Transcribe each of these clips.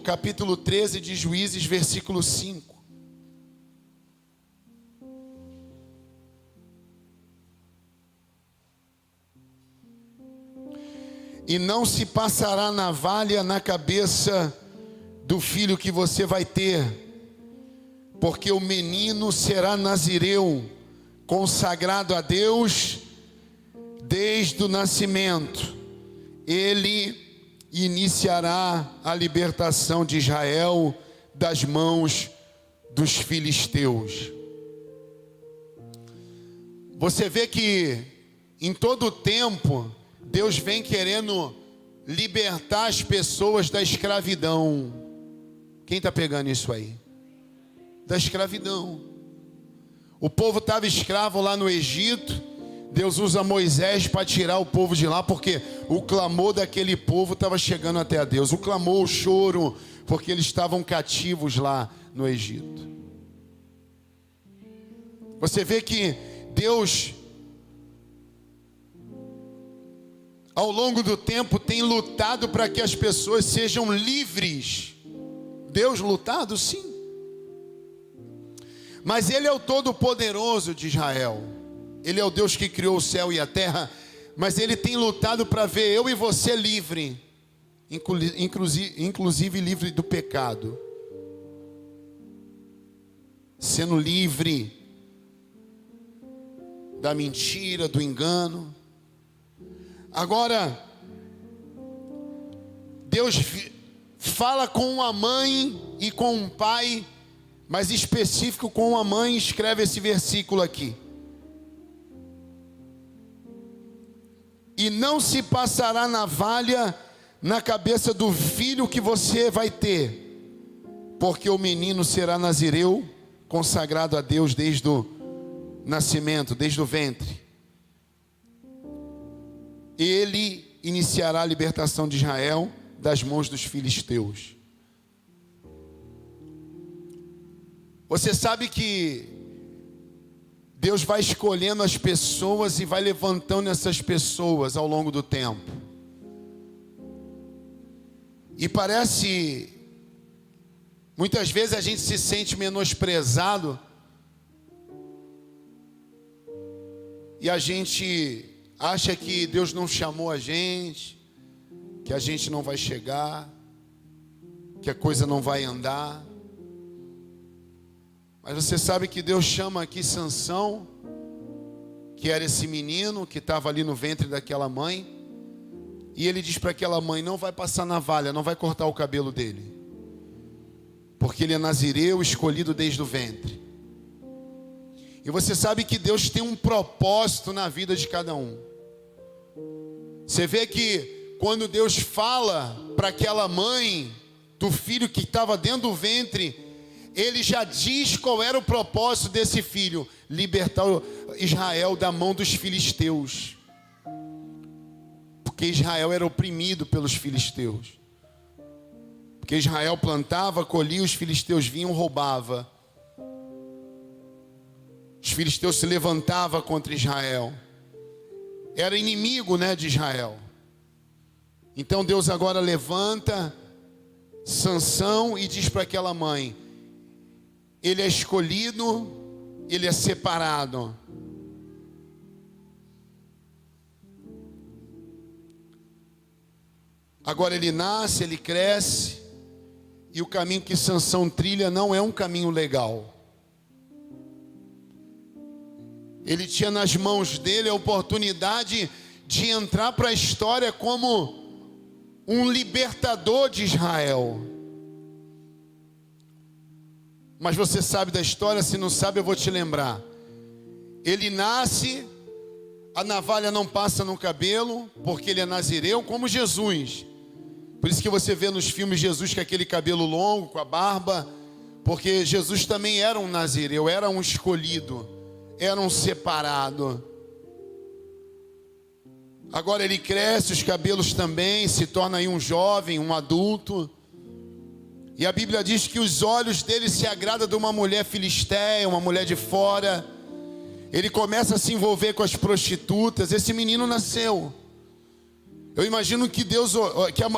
capítulo 13 de Juízes, versículo 5. E não se passará navalha na cabeça do filho que você vai ter, porque o menino será nazireu, consagrado a Deus desde o nascimento. Ele iniciará a libertação de Israel das mãos dos filisteus. Você vê que em todo o tempo Deus vem querendo libertar as pessoas da escravidão. Quem está pegando isso aí? Da escravidão. O povo estava escravo lá no Egito. Deus usa Moisés para tirar o povo de lá, porque o clamor daquele povo estava chegando até a Deus. O clamor, o choro, porque eles estavam cativos lá no Egito. Você vê que Deus, ao longo do tempo, tem lutado para que as pessoas sejam livres. Deus lutado, sim. Mas Ele é o Todo-Poderoso de Israel. Ele é o Deus que criou o céu e a terra. Mas Ele tem lutado para ver eu e você livre. Inclusive livre do pecado. Sendo livre da mentira, do engano. Agora, Deus fala com uma mãe e com um pai, mas específico com uma mãe, escreve esse versículo aqui. E não se passará navalha na cabeça do filho que você vai ter, porque o menino será nazireu, consagrado a Deus desde o nascimento, desde o ventre. Ele iniciará a libertação de Israel das mãos dos filisteus. Você sabe que Deus vai escolhendo as pessoas e vai levantando essas pessoas ao longo do tempo. E parece, muitas vezes a gente se sente menosprezado e a gente acha que Deus não chamou a gente, que a gente não vai chegar, que a coisa não vai andar. Mas você sabe que Deus chama aqui Sansão, que era esse menino que estava ali no ventre daquela mãe, e ele diz para aquela mãe: não vai passar navalha, não vai cortar o cabelo dele, porque ele é nazireu, escolhido desde o ventre. E você sabe que Deus tem um propósito na vida de cada um. Você vê que quando Deus fala para aquela mãe do filho que estava dentro do ventre, Ele já diz qual era o propósito desse filho: libertar Israel da mão dos filisteus. Porque Israel era oprimido pelos filisteus. Porque Israel plantava, colhia, os filisteus vinham, roubavam. Os filisteus se levantavam contra Israel. Era inimigo, de Israel. Então Deus agora levanta Sansão e diz para aquela mãe: ele é escolhido, ele é separado. Agora ele nasce, ele cresce, e o caminho que Sansão trilha não é um caminho legal. Ele tinha nas mãos dele a oportunidade de entrar para a história como um libertador de Israel. Mas você sabe da história, se não sabe eu vou te lembrar. Ele nasce, a navalha não passa no cabelo, porque ele é nazireu, como Jesus. Por isso que você vê nos filmes Jesus com aquele cabelo longo, com a barba, porque Jesus também era um nazireu, era um escolhido, era um separado. Agora ele cresce, os cabelos também, se torna aí um jovem, um adulto. E a Bíblia diz que os olhos dele se agradam de uma mulher filisteia, uma mulher de fora. Ele começa a se envolver com as prostitutas. Esse menino nasceu. Eu imagino que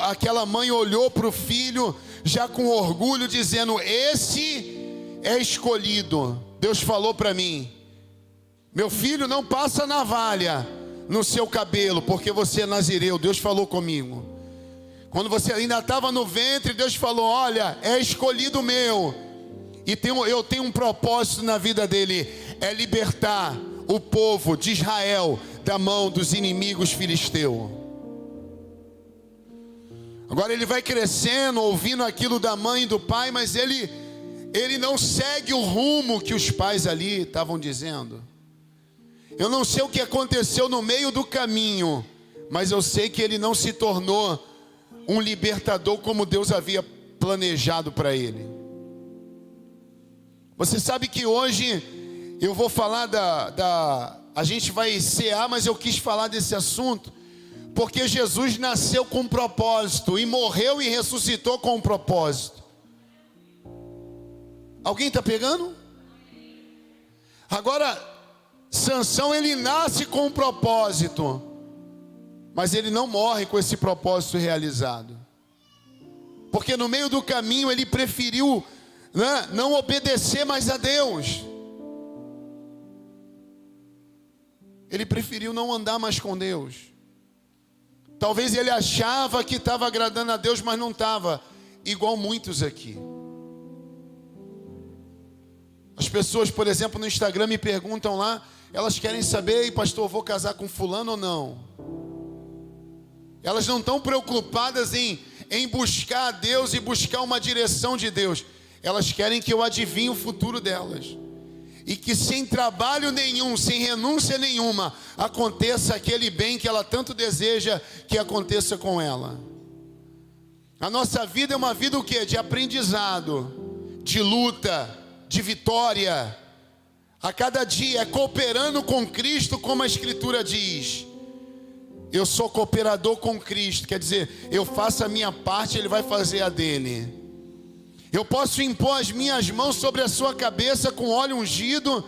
aquela mãe olhou para o filho já com orgulho, dizendo: esse é escolhido. Deus falou para mim: meu filho, não passa navalha no seu cabelo, porque você é nazireu. Deus falou comigo. Quando você ainda estava no ventre, Deus falou: olha, é escolhido meu. E eu tenho um propósito na vida dele: é libertar o povo de Israel da mão dos inimigos filisteus. Agora ele vai crescendo, ouvindo aquilo da mãe e do pai, mas ele não segue o rumo que os pais ali estavam dizendo. Eu não sei o que aconteceu no meio do caminho, mas eu sei que ele não se tornou um libertador como Deus havia planejado para ele. Você sabe que hoje eu vou falar a gente vai cear, mas eu quis falar desse assunto porque Jesus nasceu com um propósito e morreu e ressuscitou com um propósito. Alguém está pegando? Agora, Sansão, ele nasce com um propósito, mas ele não morre com esse propósito realizado, porque no meio do caminho ele preferiu, né, não obedecer mais a Deus. Ele preferiu não andar mais com Deus. Talvez ele achava que estava agradando a Deus, mas não estava, igual muitos aqui. As pessoas, por exemplo, no Instagram me perguntam lá, elas querem saber: e pastor, eu vou casar com fulano ou não? Elas não estão preocupadas em buscar a Deus e buscar uma direção de Deus. Elas querem que eu adivinhe o futuro delas. E que sem trabalho nenhum, sem renúncia nenhuma, aconteça aquele bem que ela tanto deseja que aconteça com ela. A nossa vida é uma vida o quê? De aprendizado, de luta, de vitória. A cada dia é cooperando com Cristo, como a Escritura diz. Eu sou cooperador com Cristo, quer dizer, eu faço a minha parte, Ele vai fazer a dele. Eu posso impor as minhas mãos sobre a sua cabeça com óleo ungido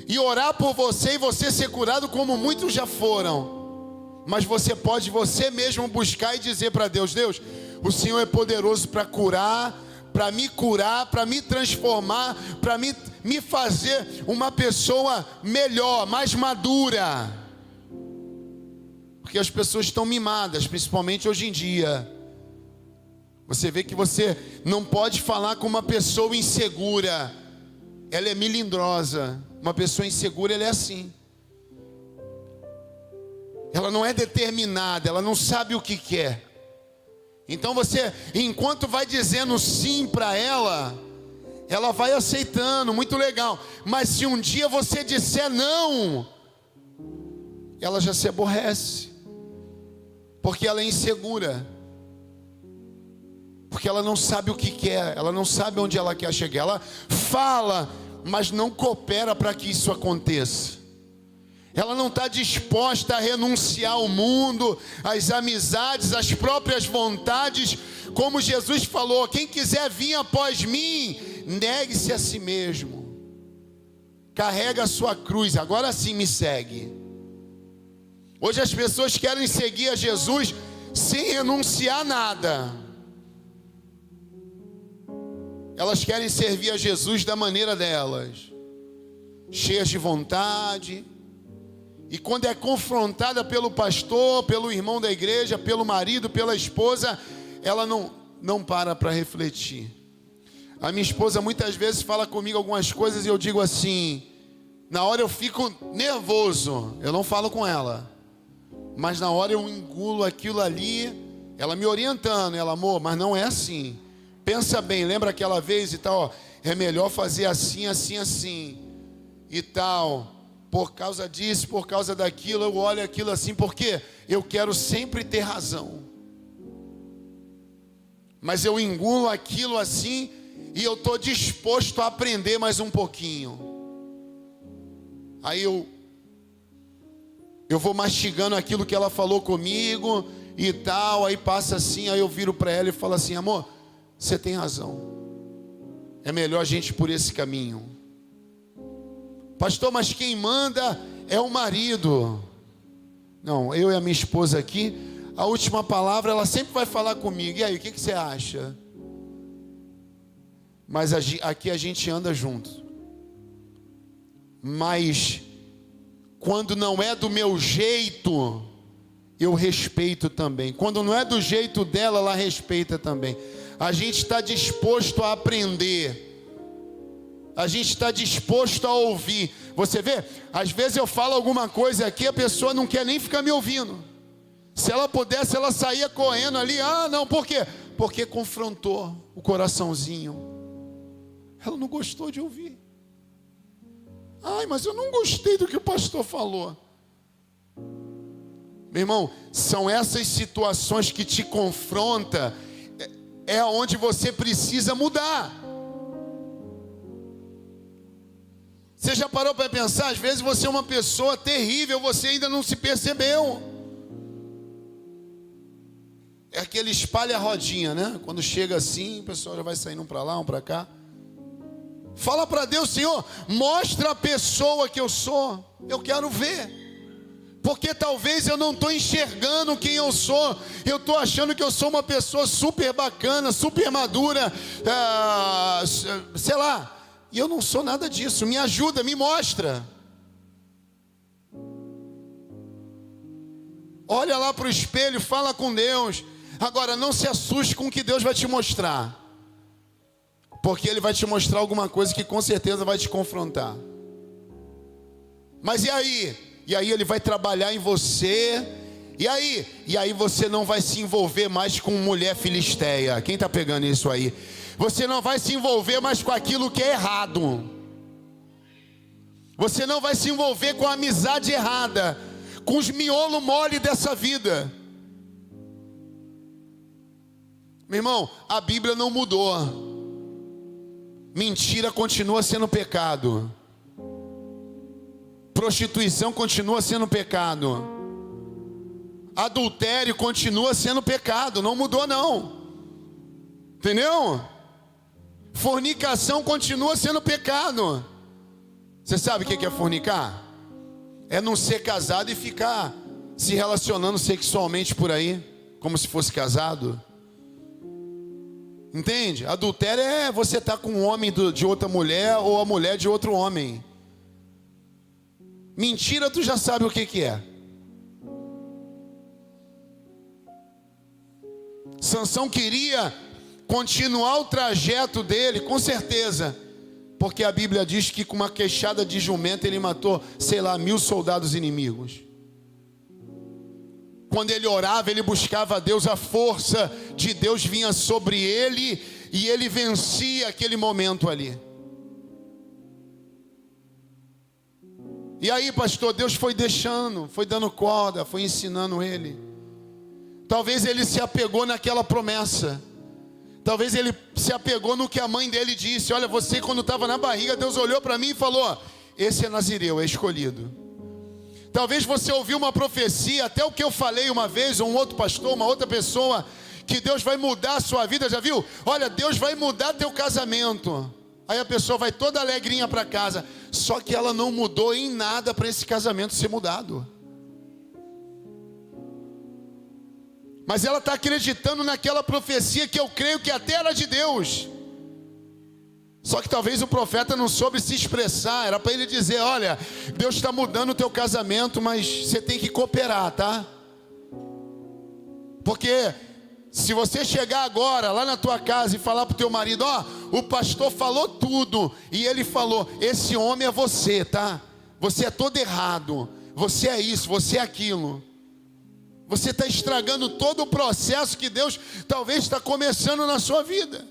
e orar por você e você ser curado, como muitos já foram. Mas você pode você mesmo buscar e dizer para Deus: Deus, o Senhor é poderoso para curar, para me transformar, para me fazer uma pessoa melhor, mais madura. Porque as pessoas estão mimadas, principalmente hoje em dia. Você vê que você não pode falar com uma pessoa insegura. Ela é melindrosa. Uma pessoa insegura, ela é assim. Ela não é determinada, ela não sabe o que quer. Então você, enquanto vai dizendo sim para ela, ela vai aceitando, muito legal. Mas se um dia você disser não, ela já se aborrece. Porque ela é insegura. Porque ela não sabe o que quer, ela não sabe onde ela quer chegar. Ela fala, mas não coopera para que isso aconteça. Ela não está disposta a renunciar ao mundo, às amizades, às próprias vontades. Como Jesus falou: quem quiser vir após mim, negue-se a si mesmo. Carrega a sua cruz, agora sim me segue. Hoje as pessoas querem seguir a Jesus sem renunciar a nada. Elas querem servir a Jesus da maneira delas, cheias de vontade. E quando é confrontada pelo pastor, pelo irmão da igreja, pelo marido, pela esposa, ela não para refletir. A minha esposa muitas vezes fala comigo algumas coisas e eu digo assim, na hora eu fico nervoso, eu não falo com ela, mas na hora eu engulo aquilo ali, ela me orientando, ela: amor, mas não é assim. Pensa bem, lembra aquela vez e tal, é melhor fazer assim, assim, assim e tal, por causa disso, por causa daquilo. Eu olho aquilo assim, porque eu quero sempre ter razão, mas eu engulo aquilo assim e eu estou disposto a aprender mais um pouquinho. Aí eu vou mastigando aquilo que ela falou comigo e tal, aí passa assim, aí eu viro para ela e falo assim: amor, você tem razão, é melhor a gente ir por esse caminho. Pastor, mas quem manda é o marido. Não, eu e a minha esposa aqui, a última palavra ela sempre vai falar comigo. E aí, o que você acha? Mas aqui a gente anda junto. Mas quando não é do meu jeito, eu respeito também. Quando não é do jeito dela, ela respeita também. A gente está disposto a aprender. A gente está disposto a ouvir. Você vê? Às vezes eu falo alguma coisa aqui, a pessoa não quer nem ficar me ouvindo. Se ela pudesse, ela saía correndo ali. Ah, não, por quê? Porque confrontou o coraçãozinho. Ela não gostou de ouvir. Ai, mas eu não gostei do que o pastor falou. Meu irmão, são essas situações que te confrontam. É onde você precisa mudar. Você já parou para pensar? Às vezes você é uma pessoa terrível, você ainda não se percebeu. É aquele espalha a rodinha, né? Quando chega assim, o pessoal já vai saindo um para lá, um para cá. Fala para Deus, Senhor, mostra a pessoa que eu sou. Eu quero ver. Porque talvez eu não estou enxergando quem eu sou. Eu estou achando que eu sou uma pessoa super bacana, super madura, sei lá. E eu não sou nada disso. Me ajuda, me mostra. Olha lá para o espelho, fala com Deus. Agora não se assuste com o que Deus vai te mostrar. Porque Ele vai te mostrar alguma coisa que com certeza vai te confrontar. Mas e aí? E aí Ele vai trabalhar em você. E aí você não vai se envolver mais com mulher filisteia. Quem está pegando isso aí? Você não vai se envolver mais com aquilo que é errado. Você não vai se envolver com a amizade errada, com os miolo mole dessa vida. Meu irmão, a Bíblia não mudou. Mentira continua sendo pecado. Prostituição continua sendo pecado. Adultério continua sendo pecado. Não mudou não. Entendeu? Fornicação continua sendo pecado. Você sabe o que é fornicar? É não ser casado e ficar se relacionando sexualmente por aí, como se fosse casado. Entende? Adultério é você estar com um homem de outra mulher ou a mulher de outro homem. Mentira, tu já sabe o que é. Sansão queria continuar o trajeto dele, com certeza. Porque a Bíblia diz que com uma queixada de jumento ele matou, 1000 soldados inimigos. Quando ele orava, ele buscava a Deus, a força de Deus vinha sobre ele e ele vencia aquele momento ali. E aí, pastor, Deus foi deixando, foi dando corda, foi ensinando ele. Talvez ele se apegou naquela promessa. Talvez ele se apegou no que a mãe dele disse. Olha, você quando estava na barriga, Deus olhou para mim e falou: esse é Nazireu, é escolhido. Talvez você ouviu uma profecia, até o que eu falei uma vez, ou um outro pastor, uma outra pessoa, que Deus vai mudar a sua vida, já viu? Olha, Deus vai mudar teu casamento. Aí a pessoa vai toda alegrinha para casa, só que ela não mudou em nada para esse casamento ser mudado. Mas ela está acreditando naquela profecia que eu creio que até era de Deus. Só que talvez o profeta não soube se expressar. Era para ele dizer: olha, Deus está mudando o teu casamento, mas você tem que cooperar, tá? Porque se você chegar agora lá na tua casa e falar para o teu marido: ó, o pastor falou tudo, e ele falou: esse homem é você, tá? Você é todo errado, você é isso, você é aquilo. Você está estragando todo o processo que Deus talvez está começando na sua vida.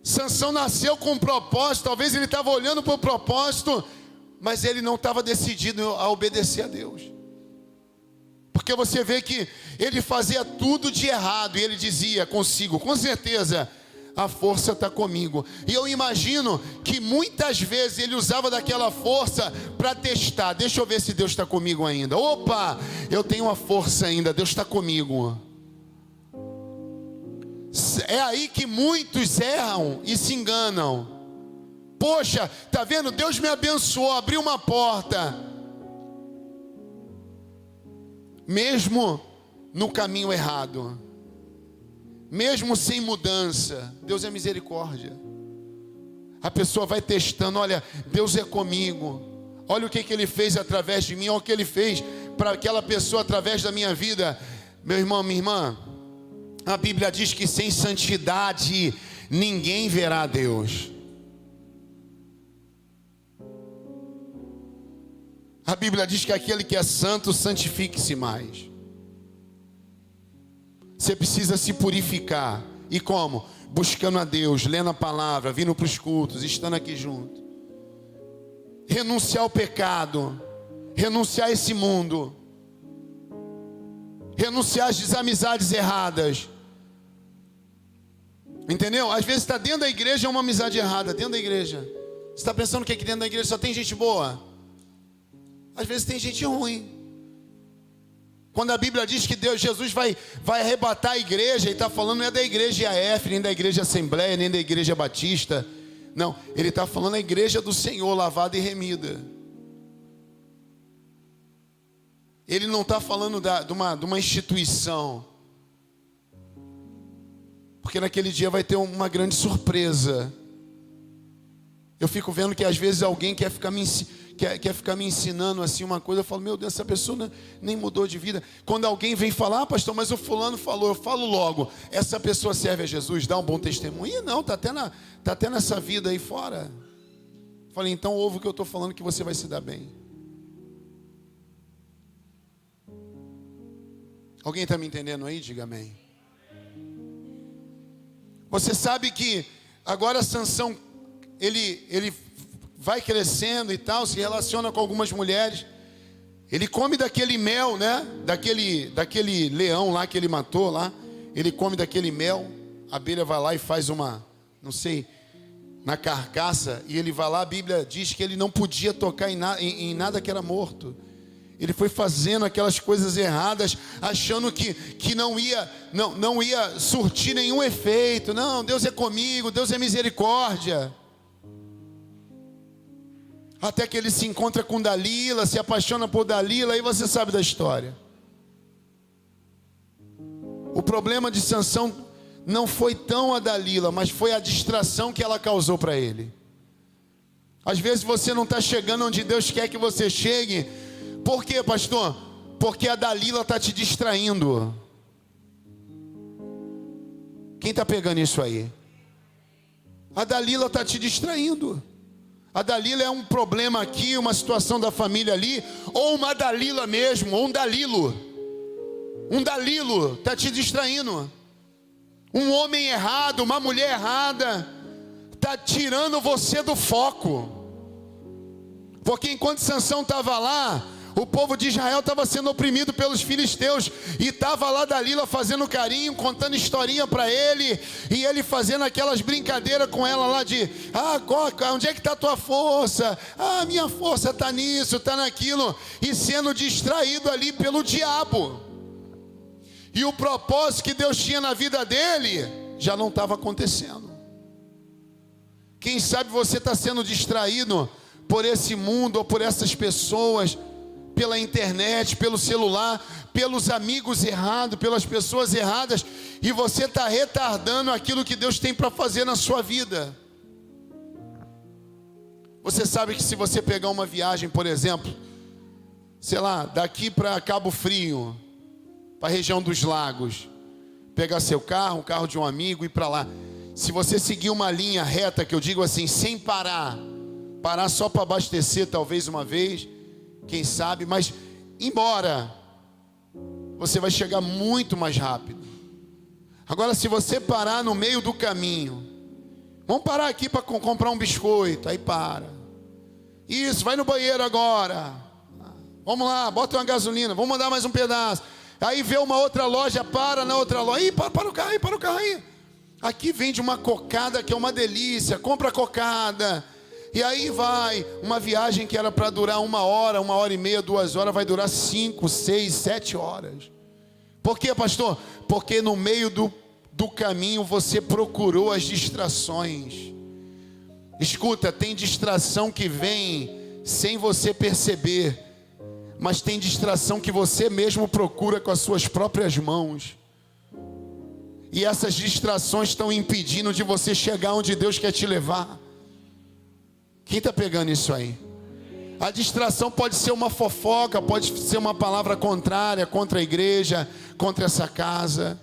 Sansão nasceu com um propósito, talvez ele estava olhando para o propósito, mas ele não estava decidido a obedecer a Deus. Porque você vê que ele fazia tudo de errado, e ele dizia consigo: com certeza, a força está comigo. E eu imagino que muitas vezes ele usava daquela força para testar. Deixa eu ver se Deus está comigo ainda. Opa, eu tenho a força ainda, Deus está comigo. É aí que muitos erram e se enganam. Poxa, tá vendo? Deus me abençoou, abriu uma porta. Mesmo no caminho errado, mesmo sem mudança, Deus é misericórdia. A pessoa vai testando, olha, Deus é comigo, olha o que Ele fez através de mim, olha o que Ele fez para aquela pessoa através da minha vida. Meu irmão, minha irmã, a Bíblia diz que sem santidade ninguém verá a Deus. A Bíblia diz que aquele que é santo, santifique-se mais. Você precisa se purificar. E como? Buscando a Deus, lendo a palavra, vindo para os cultos, estando aqui junto. Renunciar ao pecado, renunciar a esse mundo, renunciar às desamizades erradas. Entendeu? Às vezes está dentro da igreja, é uma amizade errada, dentro da igreja. Você está pensando que aqui dentro da igreja só tem gente boa? Às vezes tem gente ruim. Quando a Bíblia diz que Jesus vai arrebatar a igreja, Ele está falando não é da igreja IAF, nem da igreja Assembleia, nem da igreja Batista. Não, Ele está falando da igreja do Senhor, lavada e remida. Ele não está falando de uma instituição. Porque naquele dia vai ter uma grande surpresa. Eu fico vendo que às vezes alguém quer ficar me ensinando assim uma coisa. Eu falo, meu Deus, essa pessoa nem mudou de vida. Quando alguém vem falar, pastor, mas o fulano falou, eu falo logo, essa pessoa serve a Jesus, dá um bom testemunho? E não, está até nessa vida aí fora. Eu falei, então ouve o que eu estou falando que você vai se dar bem. Alguém está me entendendo aí? Diga amém. Você sabe que agora Sansão, ele vai crescendo e tal, se relaciona com algumas mulheres. Ele come daquele mel, né? Daquele leão lá que ele matou lá. Ele come daquele mel. A abelha vai lá e faz não sei, na carcaça. E ele vai lá, a Bíblia diz que ele não podia tocar em nada que era morto. Ele foi fazendo aquelas coisas erradas, achando que não ia surtir nenhum efeito. Não, Deus é comigo, Deus é misericórdia. Até que ele se encontra com Dalila, se apaixona por Dalila, aí você sabe da história. O problema de Sansão não foi tão a Dalila, mas foi a distração que ela causou para ele. Às vezes você não está chegando onde Deus quer que você chegue. Por quê, pastor? Porque a Dalila está te distraindo. Quem está pegando isso aí? A Dalila está te distraindo. A Dalila é um problema aqui, uma situação da família ali, ou uma Dalila mesmo, ou um Dalilo. Um Dalilo está te distraindo. Um homem errado, uma mulher errada, está tirando você do foco. Porque enquanto Sansão estava lá, o povo de Israel estava sendo oprimido pelos filisteus. E estava lá Dalila fazendo carinho, contando historinha para ele. E ele fazendo aquelas brincadeiras com ela lá de... onde é que está a tua força? Minha força está nisso, está naquilo. E sendo distraído ali pelo diabo. E o propósito que Deus tinha na vida dele já não estava acontecendo. Quem sabe você está sendo distraído por esse mundo ou por essas pessoas, pela internet, pelo celular, pelos amigos errados, pelas pessoas erradas, e você está retardando aquilo que Deus tem para fazer na sua vida. Você sabe que se você pegar uma viagem, por exemplo, sei lá, daqui para Cabo Frio, para a região dos lagos, pegar seu carro, o carro de um amigo e ir para lá. Se você seguir uma linha reta, que eu digo assim, sem parar só para abastecer talvez uma vez, quem sabe, mas embora, você vai chegar muito mais rápido. Agora, se você parar no meio do caminho, vamos parar aqui para comprar um biscoito, aí para. Isso, vai no banheiro agora. Vamos lá, bota uma gasolina, vamos mandar mais um pedaço. Aí vê uma outra loja, para na outra loja. Ih, para o carro aí. Aqui vende uma cocada que é uma delícia, compra a cocada. E aí vai, uma viagem que era para durar 1 hora, 1h30, 2 horas, vai durar 5, 6, 7 horas. Por quê, pastor? Porque no meio do caminho você procurou as distrações. Escuta, tem distração que vem sem você perceber, Mas tem distração que você mesmo procura com as suas próprias mãos. E essas distrações estão impedindo de você chegar onde Deus quer te levar. Quem está pegando isso aí? A distração pode ser uma fofoca, pode ser uma palavra contrária contra a igreja, contra essa casa,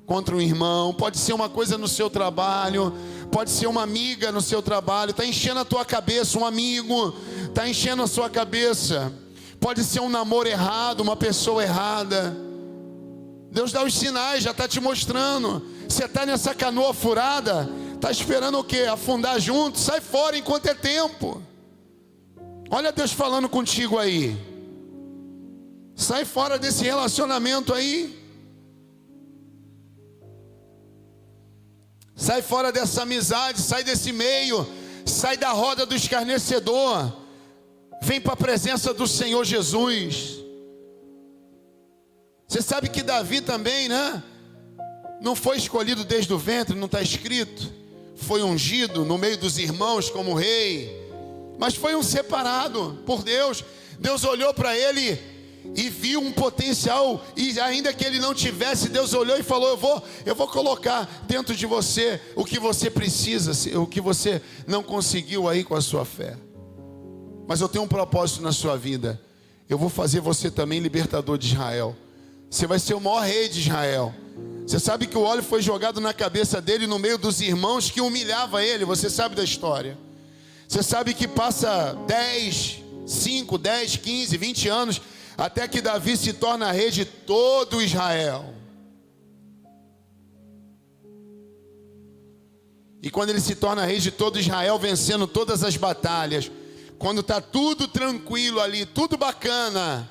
contra um irmão. Pode ser uma coisa no seu trabalho, pode ser uma amiga no seu trabalho. Está enchendo a tua cabeça, um amigo está enchendo a sua cabeça. Pode ser um namoro errado, uma pessoa errada. Deus dá os sinais, já está te mostrando. Você está nessa canoa furada, está esperando o quê? Afundar junto? Sai fora enquanto é tempo. Olha Deus falando contigo aí. Sai fora desse relacionamento aí. Sai fora dessa amizade, sai desse meio. Sai da roda do escarnecedor. Vem para a presença do Senhor Jesus. Você sabe que Davi também, né? Não foi escolhido desde o ventre, não está escrito. Foi ungido no meio dos irmãos como rei. Mas foi um separado por Deus. Deus olhou para ele e viu um potencial. E ainda que ele não tivesse, Deus olhou e falou: eu vou colocar dentro de você o que você precisa, o que você não conseguiu aí com a sua fé. Mas eu tenho um propósito na sua vida. Eu vou fazer você também libertador de Israel. Você vai ser o maior rei de Israel. Você sabe que o óleo foi jogado na cabeça dele no meio dos irmãos que humilhava ele. Você sabe da história. Você sabe que passa 5, 10, 15, 20 anos até que Davi se torna rei de todo Israel. E quando ele se torna rei de todo Israel, vencendo todas as batalhas, quando está tudo tranquilo ali, tudo bacana,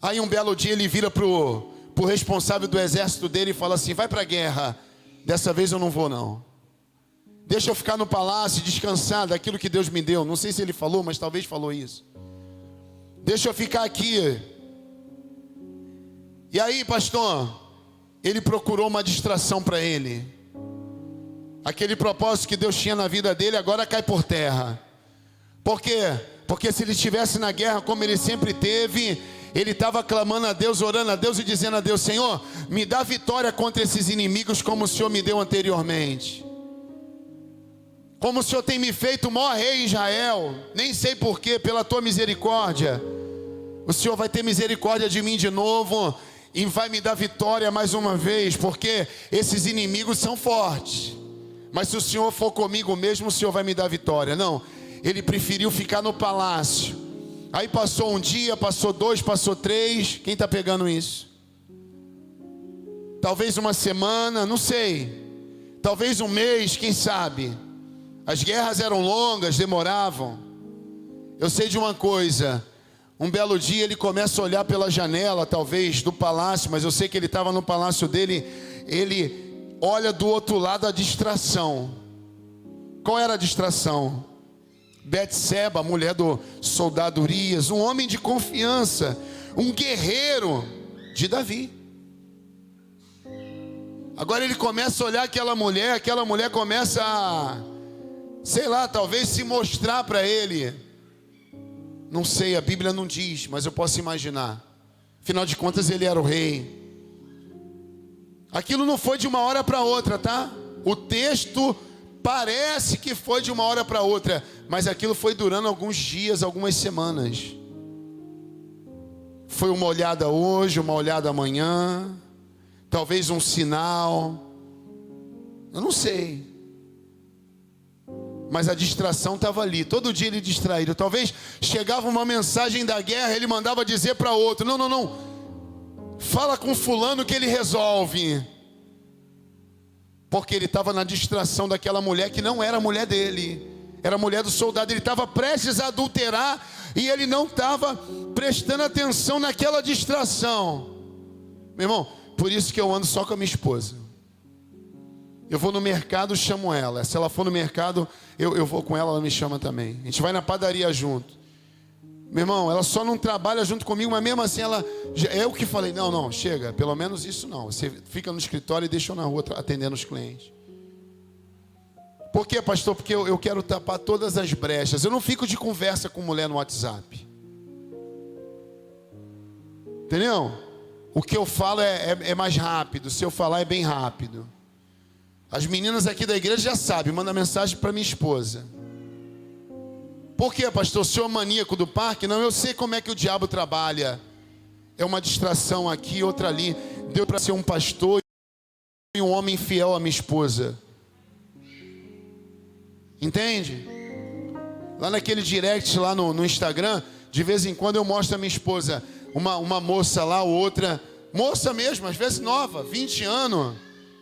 aí um belo dia ele vira pro responsável do exército dele e fala assim: vai para a guerra, dessa vez eu não vou não. Deixa eu ficar no palácio e descansar daquilo que Deus me deu. Não sei se ele falou, mas talvez falou isso. Deixa eu ficar aqui. E aí, pastor, ele procurou uma distração para ele. Aquele propósito que Deus tinha na vida dele agora cai por terra. Por quê? Porque se ele estivesse na guerra como ele sempre teve, ele estava clamando a Deus, orando a Deus e dizendo a Deus: Senhor, me dá vitória contra esses inimigos como o Senhor me deu anteriormente. Como o Senhor tem me feito o maior rei em Israel, nem sei porquê, pela tua misericórdia. O Senhor vai ter misericórdia de mim de novo e vai me dar vitória mais uma vez, porque esses inimigos são fortes. Mas se o Senhor for comigo mesmo, o Senhor vai me dar vitória. Não, ele preferiu ficar no palácio. Aí passou um dia, passou 2, passou 3. Quem está pegando isso? Talvez uma semana, não sei. Talvez um mês, quem sabe? As guerras eram longas, demoravam. Eu sei de uma coisa. Um belo dia ele começa a olhar pela janela, talvez, do palácio. Mas eu sei que ele estava no palácio dele. Ele olha do outro lado a distração. Qual era a distração? Betseba, mulher do soldado Urias, um homem de confiança, um guerreiro de Davi. Agora ele começa a olhar aquela mulher começa a, sei lá, talvez se mostrar para ele. Não sei, a Bíblia não diz, mas eu posso imaginar. Afinal de contas ele era o rei. Aquilo não foi de uma hora para outra, tá? O texto parece que foi de uma hora para outra, mas aquilo foi durando alguns dias, algumas semanas. Foi uma olhada hoje, uma olhada amanhã, talvez um sinal, eu não sei. Mas a distração estava ali, todo dia ele distraído. Talvez chegava uma mensagem da guerra, ele mandava dizer para outro: não, fala com fulano que ele resolve. Porque ele estava na distração daquela mulher que não era a mulher dele, era a mulher do soldado. Ele estava prestes a adulterar e ele não estava prestando atenção naquela distração. Meu irmão, por isso que eu ando só com a minha esposa. Eu vou no mercado, chamo ela. Se ela for no mercado, eu vou com ela, ela me chama também. A gente vai na padaria junto. Meu irmão, ela só não trabalha junto comigo, mas mesmo assim ela... Eu que falei: não, chega, pelo menos isso não. Você fica no escritório e deixa eu na rua atendendo os clientes. Por quê, pastor? Porque eu quero tapar todas as brechas. Eu não fico de conversa com mulher no WhatsApp. Entendeu? O que eu falo é mais rápido. Se eu falar é bem rápido. As meninas aqui da igreja já sabem. Manda mensagem para minha esposa. Por quê, pastor? O senhor é maníaco do parque? Não, eu sei como é que o diabo trabalha. É uma distração aqui, outra ali. Deu para ser um pastor e um homem fiel à minha esposa. Entende? Lá naquele direct lá no Instagram, de vez em quando eu mostro a minha esposa, uma moça lá, outra, moça mesmo, às vezes nova, 20 anos,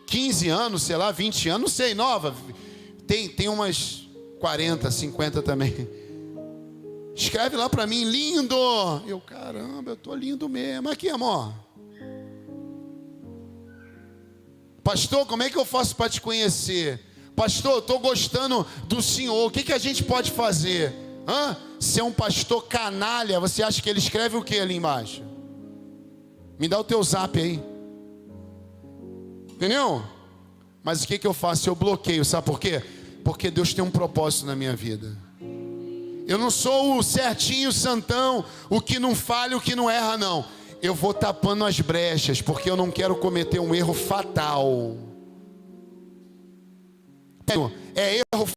15 anos, sei lá, 20 anos, não sei, nova. Tem umas 40, 50 também. Escreve lá pra mim, lindo. Eu, caramba, eu tô lindo mesmo. Aqui, amor. Pastor, como é que eu faço para te conhecer? Pastor, eu tô gostando do senhor. O que a gente pode fazer? Se é um pastor canalha, você acha que ele escreve o que ali embaixo? Me dá o teu zap aí. Entendeu? Mas o que eu faço? Eu bloqueio, sabe por quê? Porque Deus tem um propósito na minha vida. Eu não sou o certinho, santão, o que não falha, o que não erra, não. Eu vou tapando as brechas, porque eu não quero cometer um erro fatal. É erro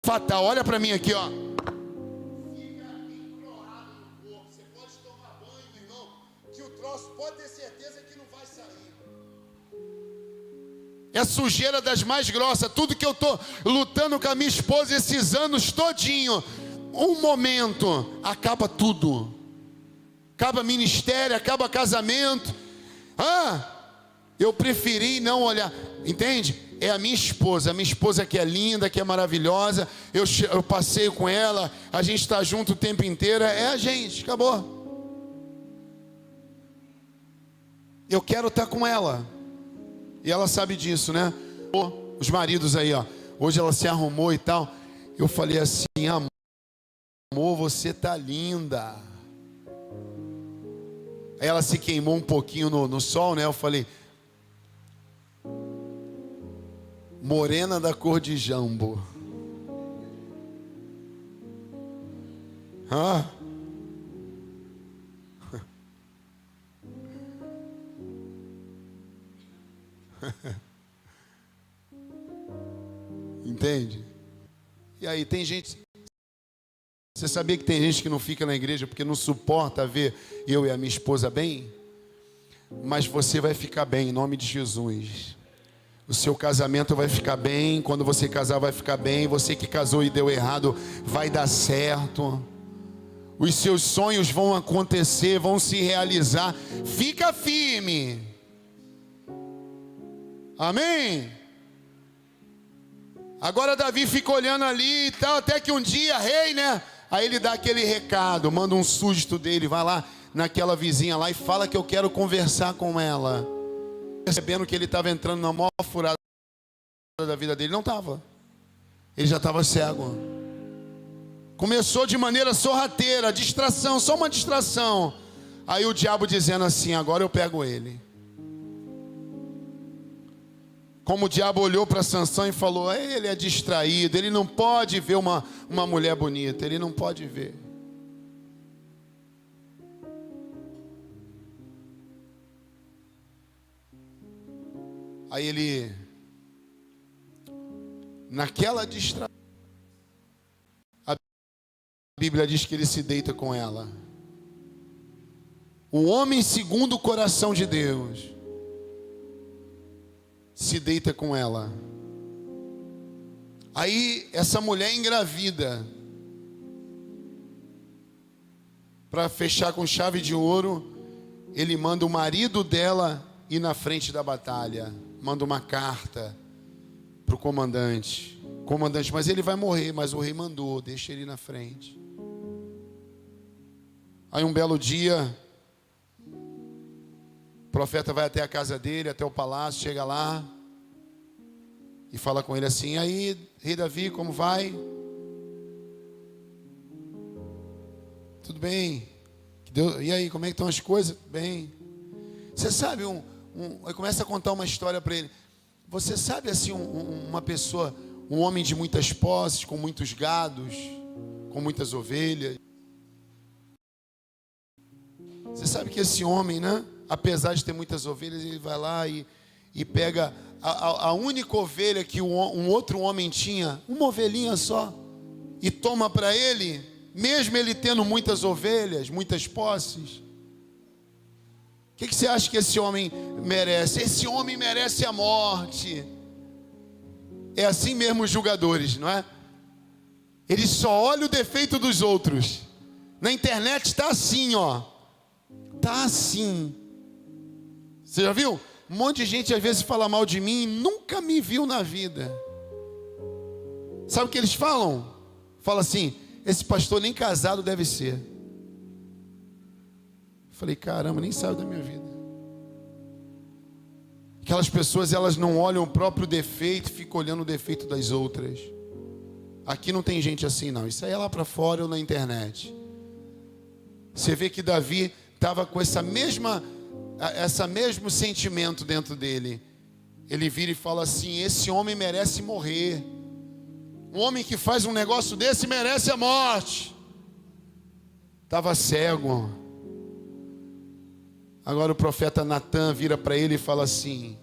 fatal. Olha para mim aqui, ó. Fica emplorado no corpo. Você pode tomar banho, meu irmão, que o troço pode ter certeza que não vai sair. É sujeira das mais grossas. Tudo que eu tô lutando com a minha esposa esses anos todinho, um momento, acaba tudo. Acaba ministério, acaba casamento. Eu preferi não olhar. Entende? É a minha esposa que é linda, que é maravilhosa. Eu passeio com ela, a gente está junto o tempo inteiro. É a gente, acabou. Eu quero estar com ela. E ela sabe disso, né? Os maridos aí, ó. Hoje ela se arrumou e tal. Eu falei assim, amor, você tá linda. Aí ela se queimou um pouquinho no sol, né? Eu falei, morena da cor de jambo. Entende? E aí tem gente. Você sabia que tem gente que não fica na igreja porque não suporta ver eu e a minha esposa bem? Mas você vai ficar bem em nome de Jesus. O seu casamento vai ficar bem. Quando você casar vai ficar bem. Você que casou e deu errado vai dar certo. Os seus sonhos vão acontecer, vão se realizar. Fica firme. Amém? Agora Davi fica olhando ali e tal, até que um dia, rei, né? Aí ele dá aquele recado, manda um súdito dele, vai lá naquela vizinha lá e fala que eu quero conversar com ela. Percebendo que ele estava entrando na maior furada da vida dele, não estava. Ele já estava cego. Começou de maneira sorrateira, distração, só uma distração. Aí o diabo dizendo assim, agora eu pego ele. Como o diabo olhou para Sansão e falou, ele é distraído, ele não pode ver uma mulher bonita, ele não pode ver. Aí ele, naquela distração, a Bíblia diz que ele se deita com ela. O homem segundo o coração de Deus se deita com ela. Aí essa mulher engravida. Para fechar com chave de ouro, ele manda o marido dela ir na frente da batalha. Manda uma carta para o comandante. Comandante, mas ele vai morrer, mas o rei mandou, deixa ele ir na frente. Aí um belo dia, o profeta vai até a casa dele, até o palácio, chega lá e fala com ele assim, aí, rei Davi, como vai? Tudo bem? E aí, como é que estão as coisas? Bem. Você sabe, aí começa a contar uma história para ele. Você sabe assim, uma pessoa, um homem de muitas posses, com muitos gados, com muitas ovelhas. Você sabe que esse homem, né? Apesar de ter muitas ovelhas, ele vai lá e pega a única ovelha que um outro homem tinha, uma ovelhinha só, e toma para ele, mesmo ele tendo muitas ovelhas, muitas posses. O que você acha que esse homem merece? Esse homem merece a morte. É assim mesmo os julgadores, não é? Eles só olham o defeito dos outros. Na internet está assim, ó. Está assim. Você já viu? Um monte de gente às vezes fala mal de mim e nunca me viu na vida. Sabe o que eles falam? Fala assim: esse pastor nem casado deve ser. Falei, caramba, nem sabe da minha vida. Aquelas pessoas, elas não olham o próprio defeito, ficam olhando o defeito das outras. Aqui não tem gente assim não, isso aí é lá para fora ou na internet. Você vê que Davi estava com esse mesmo sentimento dentro dele. Ele vira e fala assim: esse homem merece morrer. Um homem que faz um negócio desse merece a morte. Estava cego. Agora o profeta Natan vira para ele e fala assim: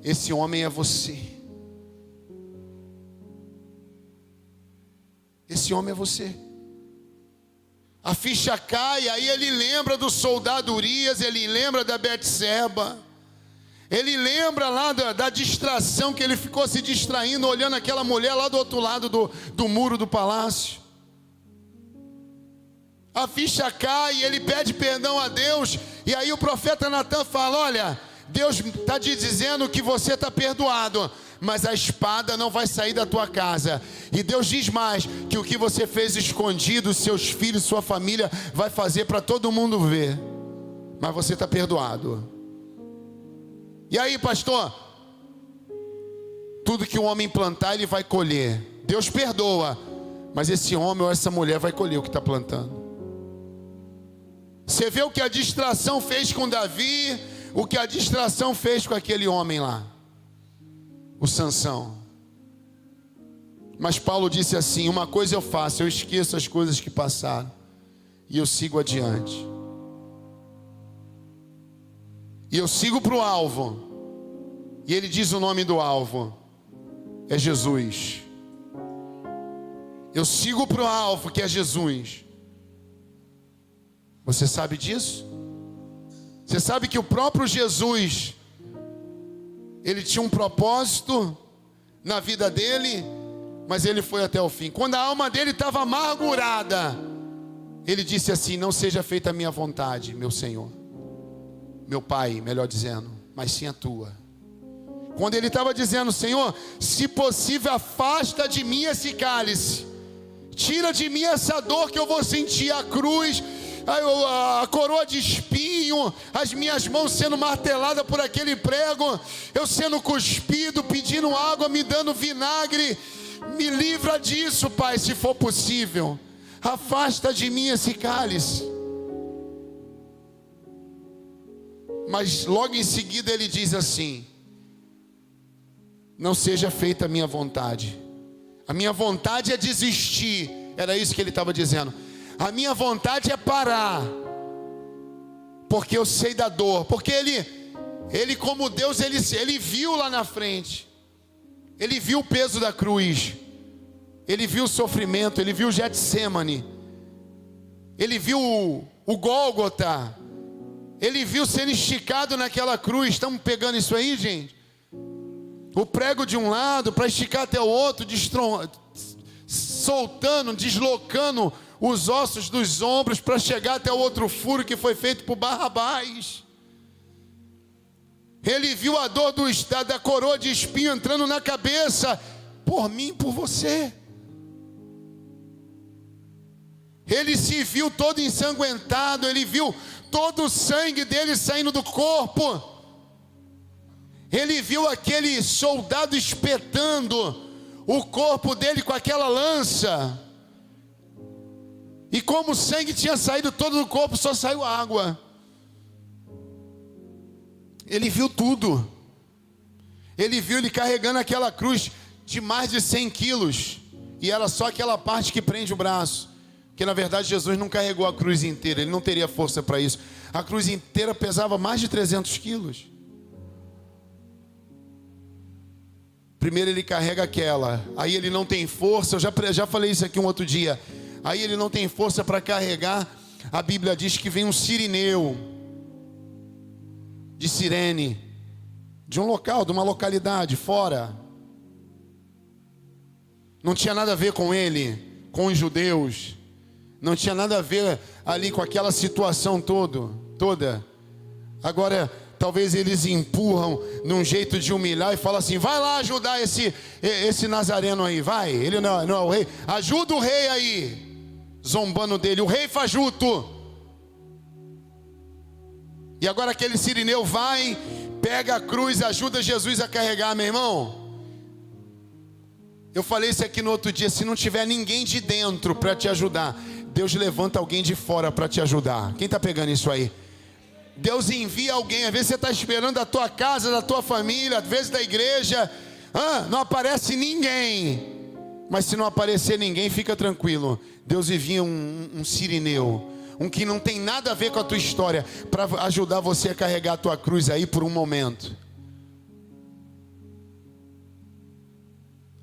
esse homem é você. Esse homem é você. A ficha cai, aí ele lembra do soldado Urias, ele lembra da Betseba, ele lembra lá da distração que ele ficou se distraindo, olhando aquela mulher lá do outro lado do muro do palácio. A ficha cai e ele pede perdão a Deus. E aí o profeta Natan fala: olha, Deus está te dizendo que você está perdoado, mas a espada não vai sair da tua casa. E Deus diz mais, que o que você fez escondido, seus filhos, sua família vai fazer para todo mundo ver. Mas você está perdoado. E aí, pastor? Tudo que o homem plantar, ele vai colher. Deus perdoa, mas esse homem ou essa mulher vai colher o que está plantando. Você vê o que a distração fez com Davi, o que a distração fez com aquele homem lá, o Sansão. Mas Paulo disse assim: uma coisa eu faço, eu esqueço as coisas que passaram e eu sigo adiante. E eu sigo para o alvo. E ele diz o nome do alvo: é Jesus. Eu sigo para o alvo, que é Jesus. Você sabe disso? Você sabe que o próprio Jesus, ele tinha um propósito na vida dele, mas ele foi até o fim. Quando a alma dele estava amargurada, ele disse assim: não seja feita a minha vontade, meu Senhor, meu Pai, melhor dizendo, mas sim a tua. Quando ele estava dizendo: Senhor, se possível, afasta de mim esse cálice, tira de mim essa dor que eu vou sentir, a cruz, a coroa de espinho, as minhas mãos sendo marteladas por aquele prego, eu sendo cuspido, pedindo água, me dando vinagre. Me livra disso, Pai, se for possível. Afasta de mim esse cálice. Mas logo em seguida ele diz assim: não seja feita a minha vontade. A minha vontade é desistir. Era isso que ele estava dizendo. A minha vontade é parar, porque eu sei da dor. Porque ele como Deus, ele viu lá na frente. Ele viu o peso da cruz. Ele viu o sofrimento. Ele viu o Getsemane. Ele viu o Gólgota. Ele viu sendo esticado naquela cruz. Estamos pegando isso aí, gente? O prego de um lado para esticar até o outro, soltando, deslocando os ossos dos ombros para chegar até o outro furo que foi feito por Barrabás. Ele viu a dor da coroa de espinho entrando na cabeça, por mim, por você. Ele se viu todo ensanguentado, ele viu todo o sangue dele saindo do corpo. Ele viu aquele soldado espetando o corpo dele com aquela lança. E como o sangue tinha saído todo do corpo, só saiu água. Ele viu tudo. Ele viu ele carregando aquela cruz de mais de 100 quilos. E era só aquela parte que prende o braço. Porque na verdade Jesus não carregou a cruz inteira, ele não teria força para isso. A cruz inteira pesava mais de 300 quilos. Primeiro ele carrega aquela, aí ele não tem força, eu já falei isso aqui um outro dia. Aí ele não tem força para carregar, a Bíblia diz que vem um sirineu, de Cirene, de um local, de uma localidade, fora. Não tinha nada a ver com ele, com os judeus. Não tinha nada a ver ali com aquela situação toda. Agora, talvez eles empurram num jeito de humilhar e falam assim: vai lá ajudar esse nazareno aí, vai. Ele não é o rei. Ajuda o rei aí. Zombando dele, o rei fajuto. E agora aquele sirineu vai, pega a cruz, ajuda Jesus a carregar, meu irmão. Eu falei isso aqui no outro dia: se não tiver ninguém de dentro para te ajudar, Deus levanta alguém de fora para te ajudar. Quem está pegando isso aí? Deus envia alguém. Às vezes você está esperando da tua casa, da tua família, às vezes da igreja. Não aparece ninguém. Mas se não aparecer ninguém, fica tranquilo. Deus envia um sirineu, um que não tem nada a ver com a tua história, para ajudar você a carregar a tua cruz aí por um momento.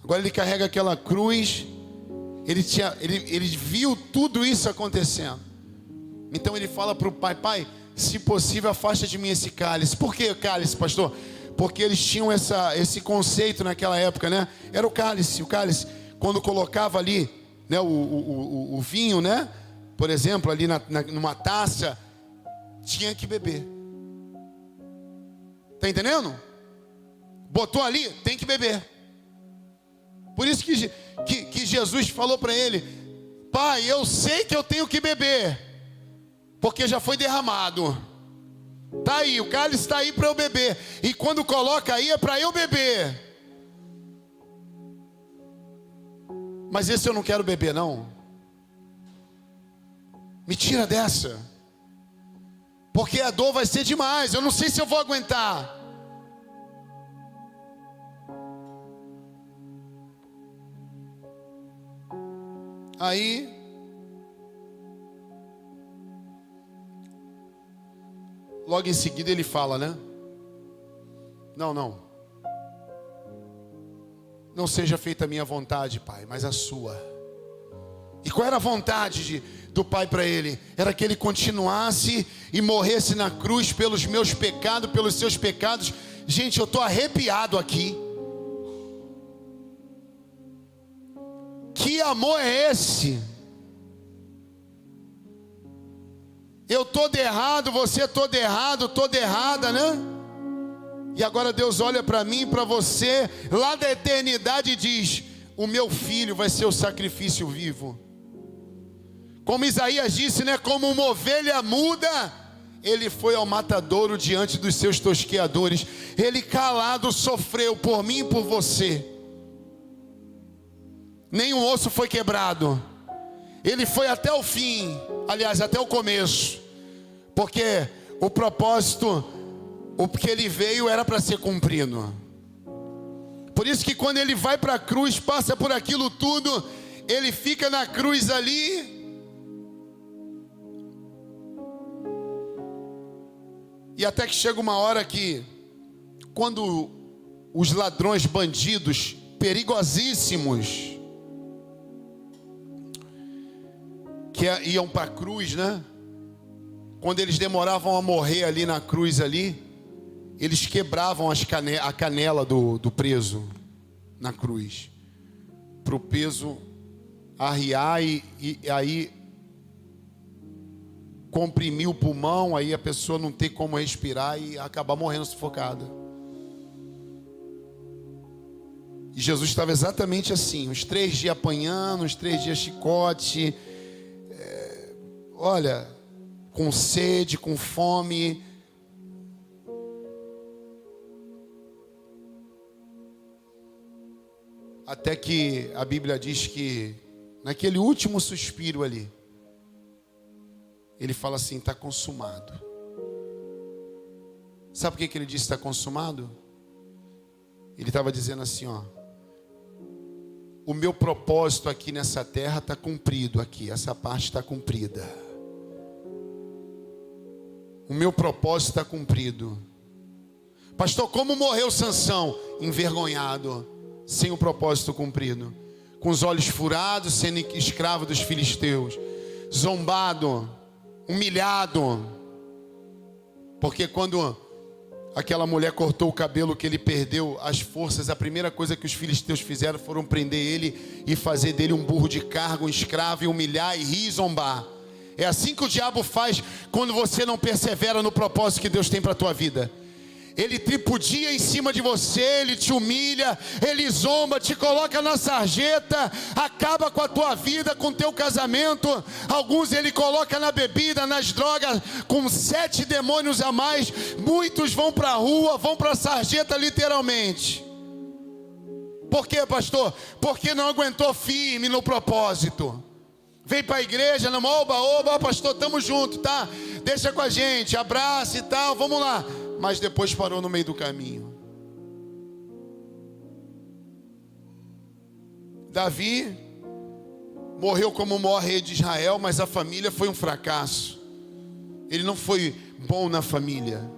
Agora ele carrega aquela cruz. Ele viu tudo isso acontecendo. Então ele fala para o pai: pai, se possível, afasta de mim esse cálice. Por que cálice, pastor? Porque eles tinham esse conceito naquela época, né? Era o cálice. Quando colocava ali, né, o vinho, né? Por exemplo, ali numa taça, tinha que beber. Tá entendendo? Botou ali, tem que beber. Por isso que Jesus falou para ele: pai, eu sei que eu tenho que beber, porque já foi derramado. Está aí, o cálice está aí para eu beber. E quando coloca aí é para eu beber. Mas esse eu não quero beber não. Me tira dessa. Porque a dor vai ser demais. Eu não sei se eu vou aguentar. Aí logo em seguida ele fala, né? Não seja feita a minha vontade, pai, mas a sua. E qual era a vontade do pai para ele? Era que ele continuasse e morresse na cruz pelos meus pecados, pelos seus pecados. Gente, eu estou arrepiado aqui. Que amor é esse? Eu todo errado, você todo errado, toda errada, né? E agora Deus olha para mim e para você, lá da eternidade, e diz: o meu filho vai ser o sacrifício vivo. Como Isaías disse, né? Como uma ovelha muda, ele foi ao matadouro diante dos seus tosqueadores. Ele calado sofreu por mim e por você. Nenhum osso foi quebrado. Ele foi até o fim, aliás, até o começo. Porque o propósito, o que ele veio era para ser cumprido. Por isso que quando ele vai para a cruz, passa por aquilo tudo, ele fica na cruz ali. E até que chega uma hora que, quando os ladrões, bandidos, perigosíssimos, que iam para a cruz, né? Quando eles demoravam a morrer ali na cruz ali, eles quebravam a canela do preso na cruz, para o peso arriar e aí comprimir o pulmão, aí a pessoa não ter como respirar e acabar morrendo sufocada. E Jesus estava exatamente assim, uns 3 dias apanhando, uns 3 dias chicote, olha, com sede, com fome. Até que a Bíblia diz que naquele último suspiro ali, ele fala assim: está consumado. Sabe por que ele disse está consumado? Ele estava dizendo assim, ó: o meu propósito aqui nessa terra está cumprido aqui. Essa parte está cumprida. O meu propósito está cumprido. Pastor, como morreu Sansão? Envergonhado, sem o propósito cumprido, com os olhos furados, sendo escravo dos filisteus, zombado, humilhado. Porque quando aquela mulher cortou o cabelo que ele perdeu as forças, a primeira coisa que os filisteus fizeram foram prender ele e fazer dele um burro de carga, um escravo, e humilhar, e rir e zombar. É assim que o diabo faz quando você não persevera no propósito que Deus tem para a tua vida. Ele tripudia em cima de você, ele te humilha, ele zomba, te coloca na sarjeta, acaba com a tua vida, com o teu casamento. Alguns ele coloca na bebida, nas drogas, com 7 demônios a mais. Muitos vão para a rua, vão para a sarjeta literalmente. Por quê, pastor? Porque não aguentou firme no propósito. Vem para a igreja, não, oba, pastor, estamos juntos, tá? Deixa com a gente, abraça e tal, vamos lá. Mas depois parou no meio do caminho. Davi morreu como o maior rei de Israel, mas a família foi um fracasso. Ele não foi bom na família.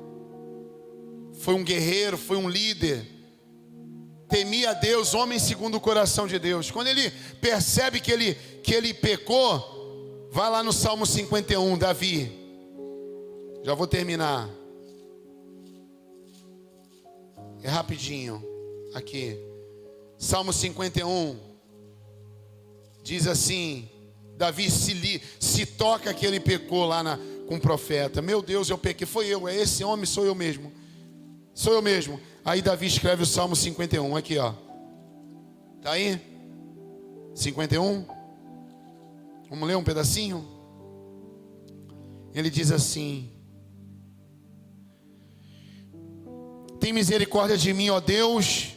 Foi um guerreiro, foi um líder. Temia a Deus, homem segundo o coração de Deus. Quando ele percebe que ele pecou, vai lá no Salmo 51, Davi. Já vou terminar. É rapidinho. Aqui. Salmo 51. Diz assim. Davi se toca que ele pecou lá com o profeta. Meu Deus, eu pequei. Foi eu, é esse homem, sou eu mesmo. Sou eu mesmo. Aí Davi escreve o Salmo 51. Aqui, ó. Tá aí? 51. Vamos ler um pedacinho? Ele diz assim: tem misericórdia de mim, ó Deus,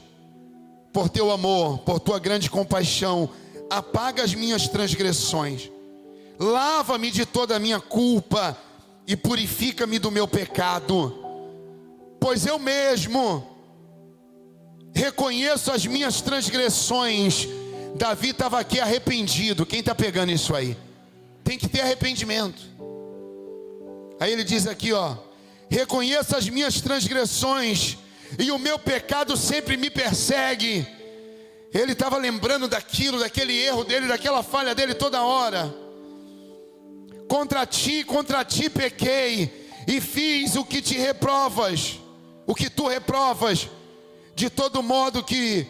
por teu amor, por tua grande compaixão. Apaga as minhas transgressões. Lava-me de toda a minha culpa e purifica-me do meu pecado. Pois eu mesmo reconheço as minhas transgressões. Davi estava aqui arrependido. Quem está pegando isso aí? Tem que ter arrependimento. Aí ele diz aqui, ó: reconheço as minhas transgressões e o meu pecado sempre me persegue. Ele estava lembrando daquilo, daquele erro dele, daquela falha dele toda hora. Contra ti pequei e fiz o que te reprovas, o que tu reprovas. De todo modo que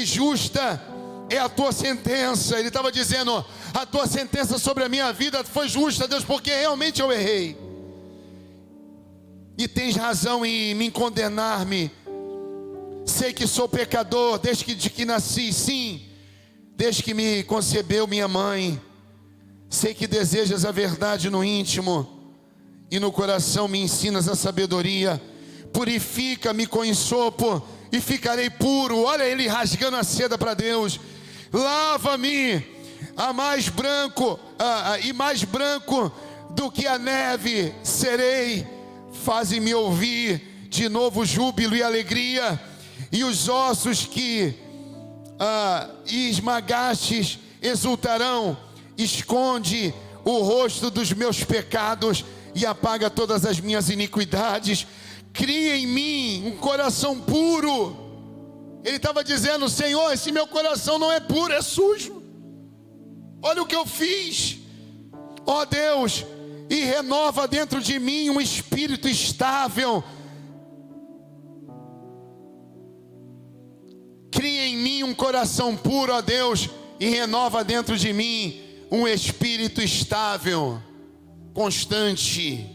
justa é a tua sentença. Ele estava dizendo: a tua sentença sobre a minha vida foi justa, Deus, porque realmente eu errei. E tens razão em me condenar-me. Sei que sou pecador desde que nasci, sim, desde que me concebeu minha mãe. Sei que desejas a verdade no íntimo e no coração me ensinas a sabedoria. Purifica-me com ensopo e ficarei puro. Olha ele rasgando a seda para Deus. Lava-me mais branco do que a neve serei. Faze-me ouvir de novo júbilo e alegria, e os ossos que esmagastes exultarão. Esconde o rosto dos meus pecados e apaga todas as minhas iniquidades. Cria em mim um coração puro. Ele estava dizendo: Senhor, esse meu coração não é puro, é sujo. Olha o que eu fiz, ó Deus, e renova dentro de mim um espírito estável. Cria em mim um coração puro, ó Deus, e renova dentro de mim um espírito estável, constante,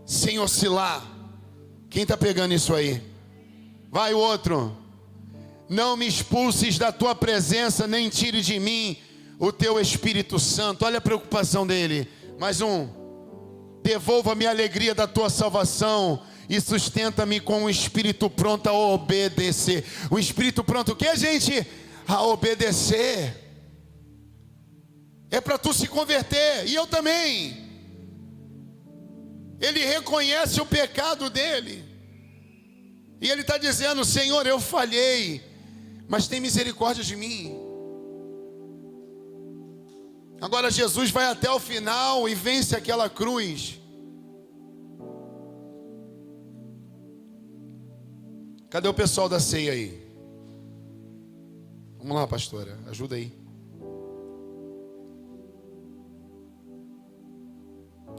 sem oscilar. Quem está pegando isso aí? Vai o outro. Não me expulses da tua presença, nem tire de mim o teu Espírito Santo. Olha a preocupação dele. Mais um. Devolva-me a alegria da tua salvação e sustenta-me com um espírito pronto a obedecer. O espírito pronto o que, gente? A obedecer. É para tu se converter, e eu também. Ele reconhece o pecado dele, e ele está dizendo: Senhor, eu falhei, mas tem misericórdia de mim. Agora Jesus vai até o final e vence aquela cruz. Cadê o pessoal da ceia aí? Vamos lá, pastora, ajuda aí.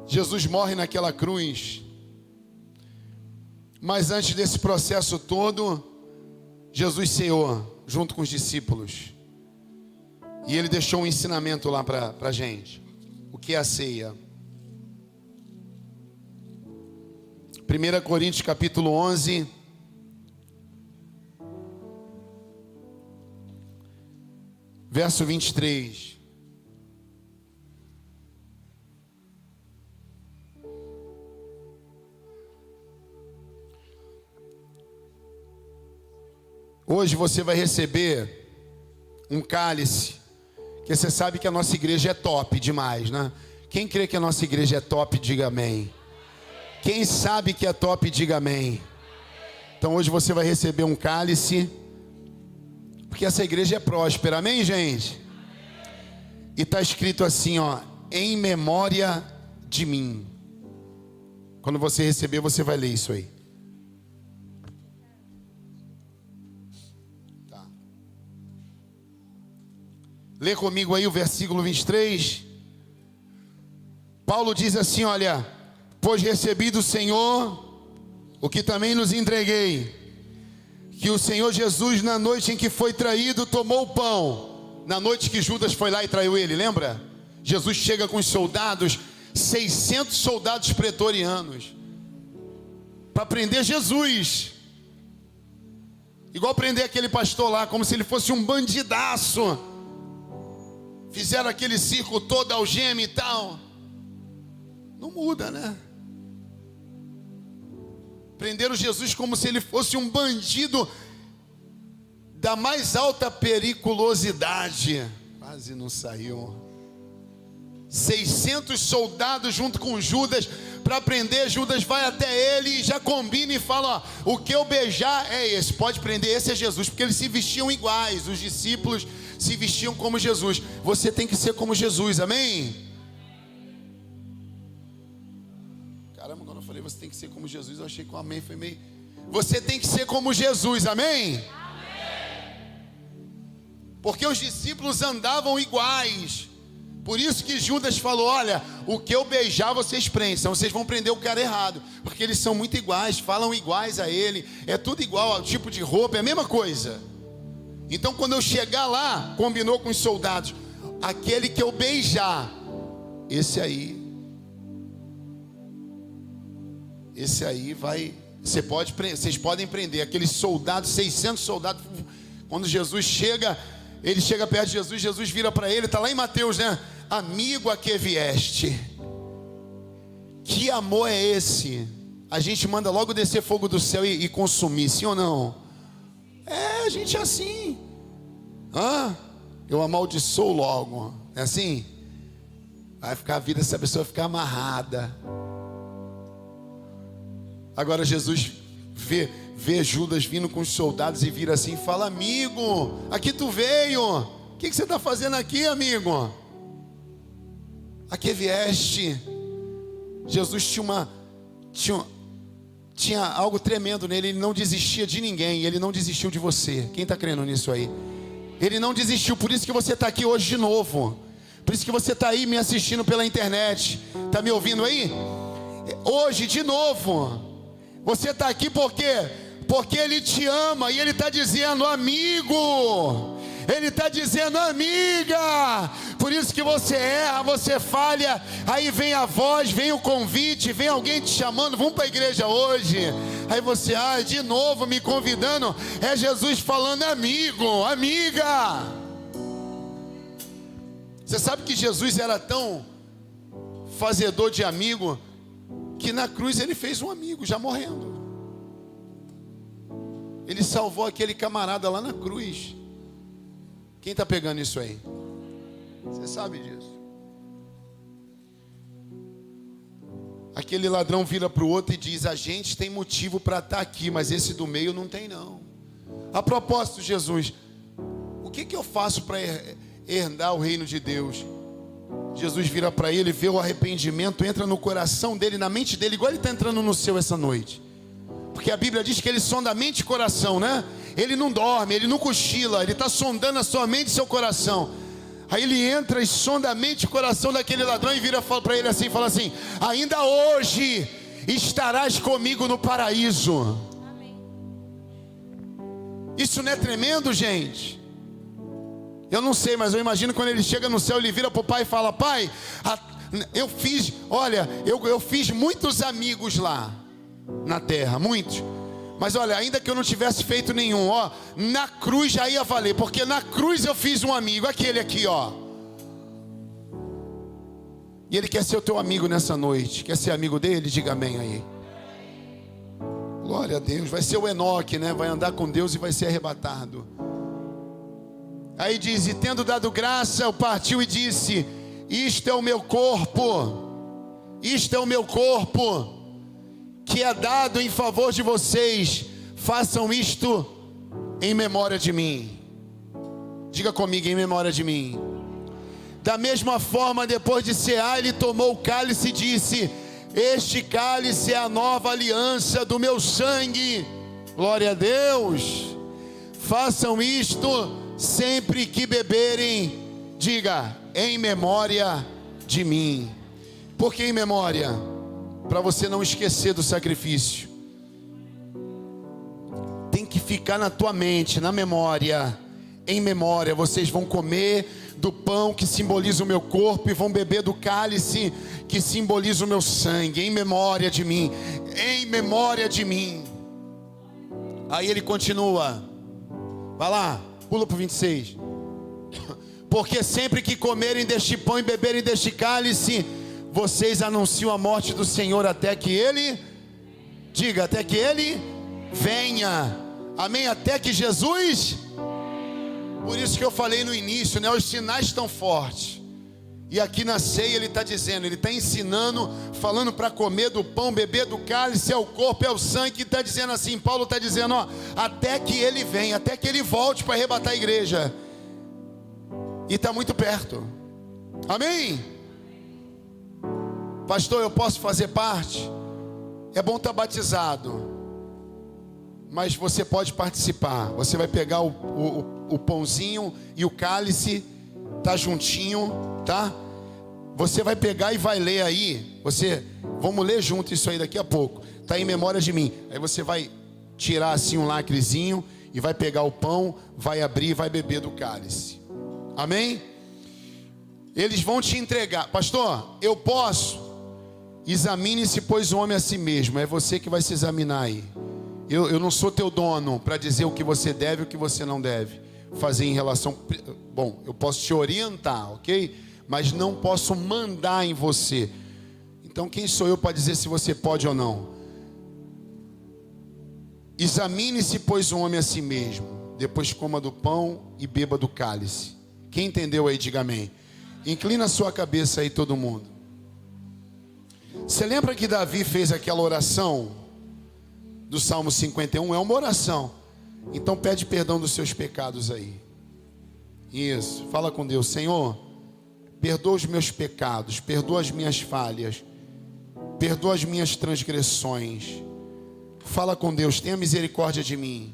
Jesus morre naquela cruz. Mas antes desse processo todo, Jesus ceou junto com os discípulos. E ele deixou um ensinamento lá para a gente. O que é a ceia? 1 Coríntios capítulo 11. Verso 23. Hoje você vai receber um cálice, que você sabe que a nossa igreja é top demais, né? Quem crê que a nossa igreja é top, diga amém. Quem sabe que é top, diga amém. Então hoje você vai receber um cálice, porque essa igreja é próspera, amém, gente? E está escrito assim, ó, em memória de mim. Quando você receber, você vai ler isso aí. Tá. Lê comigo aí o versículo 23. Paulo diz assim, olha, pois recebi do Senhor o que também nos entreguei, que o Senhor Jesus, na noite em que foi traído, tomou o pão. Na noite que Judas foi lá e traiu ele, lembra? Jesus chega com os soldados, 600 soldados pretorianos, para prender Jesus. Igual prender aquele pastor lá, como se ele fosse um bandidaço. Fizeram aquele circo todo, algema e tal. Não muda, né? Prenderam Jesus como se ele fosse um bandido da mais alta periculosidade. Quase não saiu. 600 soldados junto com Judas para prender. Judas vai até ele e já combina e fala, ó, o que eu beijar é esse, pode prender, esse é Jesus. Porque eles se vestiam iguais, os discípulos se vestiam como Jesus. Você tem que ser como Jesus, amém? Caramba, quando eu falei você tem que ser como Jesus, eu achei que o amém foi meio... Você tem que ser como Jesus, amém? Amém. Porque os discípulos andavam iguais. Por isso que Judas falou, olha, o que eu beijar vocês prendem, senão vocês vão prender o cara errado. Porque eles são muito iguais, falam iguais a ele, é tudo igual, ao tipo de roupa, é a mesma coisa. Então quando eu chegar lá, combinou com os soldados, aquele que eu beijar, esse aí vai, vocês podem prender. Aqueles soldados, 600 soldados, quando Jesus chega, ele chega perto de Jesus, Jesus vira para ele, está lá em Mateus, né? Amigo, a que vieste? Que amor é esse? A gente manda logo descer fogo do céu e consumir, sim ou não? É, a gente é assim. Eu amaldiçoo logo, é assim? Vai ficar a vida se a pessoa ficar amarrada. Agora Jesus vê Judas vindo com os soldados e vira assim e fala, amigo, aqui tu veio, o que você está fazendo aqui, amigo? A que vieste? Jesus tinha algo tremendo nele, ele não desistia de ninguém, ele não desistiu de você. Quem está crendo nisso aí? Ele não desistiu, por isso que você está aqui hoje de novo, por isso que você está aí me assistindo pela internet, está me ouvindo aí? Hoje de novo. Você está aqui por quê? Porque Ele te ama e Ele está dizendo, amigo. Ele está dizendo, amiga. Por isso que você erra, você falha. Aí vem a voz, vem o convite, vem alguém te chamando, vamos para a igreja hoje. Aí você, de novo me convidando. É Jesus falando, amigo, amiga. Você sabe que Jesus era tão fazedor de amigo, que na cruz ele fez um amigo, já morrendo. Ele salvou aquele camarada lá na cruz. Quem está pegando isso aí? Você sabe disso. Aquele ladrão vira para o outro e diz, a gente tem motivo para estar aqui, mas esse do meio não tem não. A propósito, Jesus, o que eu faço para herdar o reino de Deus? Jesus vira para ele, vê o arrependimento, entra no coração dele, na mente dele, igual ele está entrando no seu essa noite. Porque a Bíblia diz que ele sonda a mente e coração, né? Ele não dorme, ele não cochila, ele está sondando a sua mente e seu coração. Aí ele entra e sonda a mente e coração daquele ladrão e vira para ele assim, fala assim: ainda hoje estarás comigo no paraíso. Amém. Isso não é tremendo, gente? Eu não sei, mas eu imagino quando ele chega no céu, ele vira para o pai e fala: pai, eu fiz muitos amigos lá na terra, muitos. Mas olha, ainda que eu não tivesse feito nenhum, ó, na cruz já ia valer, porque na cruz eu fiz um amigo, aquele aqui, ó. E ele quer ser o teu amigo nessa noite. Quer ser amigo dele? Diga amém aí. Glória a Deus. Vai ser o Enoque, né? Vai andar com Deus e vai ser arrebatado. Aí diz: e tendo dado graça, partiu e disse: isto é o meu corpo, isto é o meu corpo, que é dado em favor de vocês. Façam isto em memória de mim. Diga comigo: em memória de mim. Da mesma forma, depois de cear, ele tomou o cálice e disse: este cálice é a nova aliança do meu sangue. Glória a Deus. Façam isto sempre que beberem. Diga: em memória de mim. Por que em memória? Para você não esquecer do sacrifício. Tem que ficar na tua mente, na memória. Em memória. Vocês vão comer do pão que simboliza o meu corpo e vão beber do cálice que simboliza o meu sangue. Em memória de mim. Em memória de mim. Aí ele continua. Vai lá, pula para o 26. Porque sempre que comerem deste pão e beberem deste cálice, vocês anunciam a morte do Senhor até que Ele, diga, até que Ele venha. Amém? Até que Jesus. Por isso que eu falei no início, né? Os sinais estão fortes. E aqui na ceia ele está dizendo, ele está ensinando, falando para comer do pão, beber do cálice, é o corpo, é o sangue. Está dizendo assim, Paulo está dizendo, ó, até que ele venha, até que ele volte para arrebatar a igreja. E está muito perto. Amém? Pastor, eu posso fazer parte? É bom estar batizado, mas você pode participar. Você vai pegar o pãozinho e o cálice, tá juntinho, tá? Você vai pegar e vai ler aí. Vamos ler junto isso aí daqui a pouco. Tá em memória de mim. Aí você vai tirar assim um lacrezinho e vai pegar o pão, vai abrir e vai beber do cálice. Amém? Eles vão te entregar. Pastor, eu posso? Examine-se, pois, o homem a si mesmo. É você que vai se examinar aí. Eu não sou teu dono para dizer o que você deve e o que você não deve fazer em relação... Bom, eu posso te orientar, ok? Mas não posso mandar em você. Então quem sou eu para dizer se você pode ou não? Examine-se, pois, o homem a si mesmo. Depois coma do pão e beba do cálice. Quem entendeu aí, diga amém. Inclina a sua cabeça aí, todo mundo. Você lembra que Davi fez aquela oração do Salmo 51? É uma oração. Então pede perdão dos seus pecados aí. Isso, fala com Deus. Senhor, perdoa os meus pecados, perdoa as minhas falhas, perdoa as minhas transgressões. Fala com Deus, tenha misericórdia de mim.